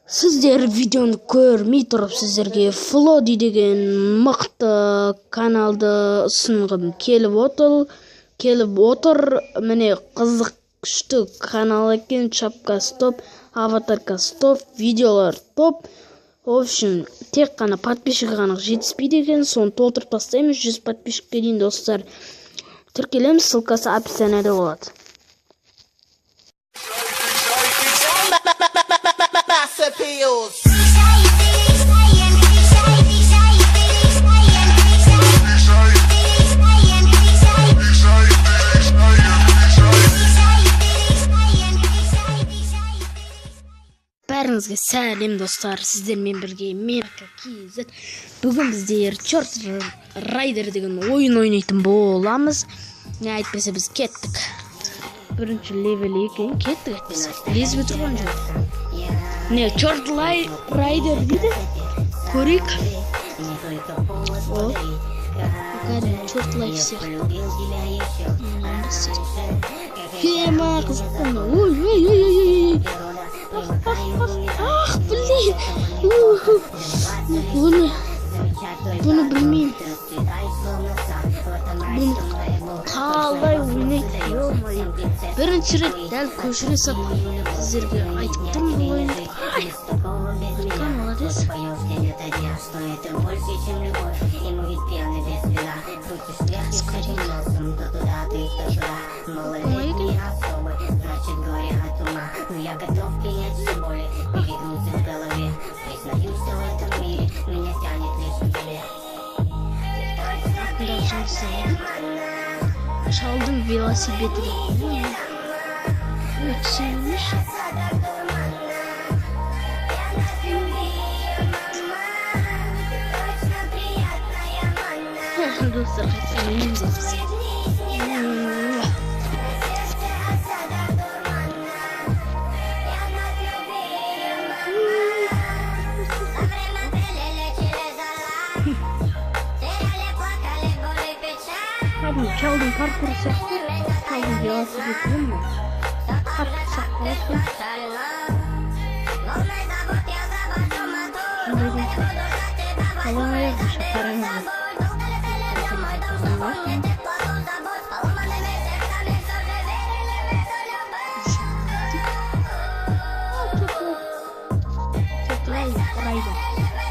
Сіздер видеоны көрмей тұрып сіздерге Флоди деген мықты каналды ұсынғым келіп отыр. Міне қызық күшті канал екен. Шапкасы топ, аватаркасы топ, видеолар топ. В общем, тек қана подписчик ғана жетіспейді екен. Соны толтырып тастаймыз. 100 подписчикке дейін достар. Тіркелеміз, ссылкасы описаниеде болады. Бәріңізге сәлем достар, сіздермен бірге мен KZ. Бүгін біздер Чорт Райдер деген ойын ойнайтын боламыз. Не айтпаса біз кеттік. Бірінші левел екен, кеттік айтпаса. Лезбе тұрған жоқ. Не, Чорт Райдер дейді. Көрейік. О, кәдім Чорт Лайф сияқты. Фема қызықтан. Ой. Ах, блин. Bunu bilmeyeyim. Bunu қалай ойнайды. Бірінші рет дәл көшіре сап сіздерге айтып тұрмын бұл ойынды. Молодец. Я готов принять все боли, перегнуться в голове. Признаюсь, что в этом мире меня тянет лишь к тебе. Çaldım velosipedi. Ötüymüş. Dostlar, kaçırmayayım zaten. Çaldım parkur sektör. Çaldım velosipedi mi? Parkur sektör. Allah'a yazmış paramızı.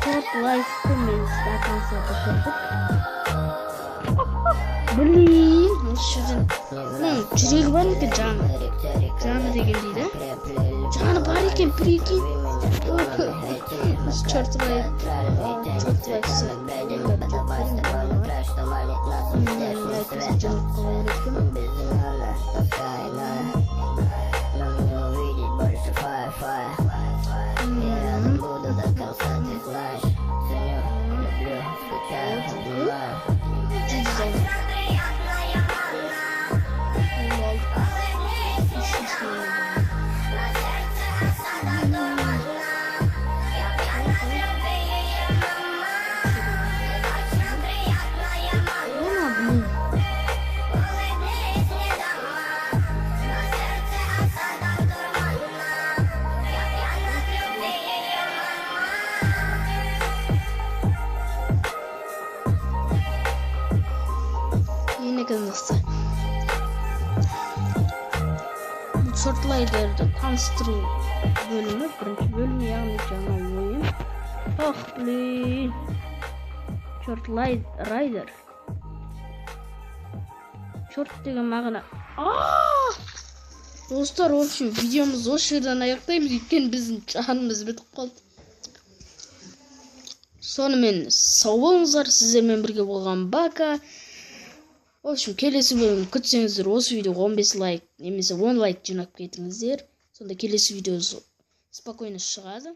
Чорт Лайф'ты мен zaten satıştırdık. Блин, şuradan. Жүрегі бар екен жаны. Жаны деген дейді. Жаны бар екен, прикинь. Чорт Лайф. Dostlar. Bu Chort Raider'da tanıştırу bölümü, birinci bölümü yani жаңа oyun. Oh, блин. Chort Raider. Chort деген мағына. Dostlar, в общем, видеомызды осы жерден аяқтаймыз, өйткені біздің жанымыз бітіп қалды. Сонымен сау болыңыздар, сіздермен бірге болған Бака. В общем, келесі бөлім күтсеңіздер, осы видеоға 15 лайк немесе 10 лайк жинап кетіңіздер. Сонда келесі видео спокойно шығады.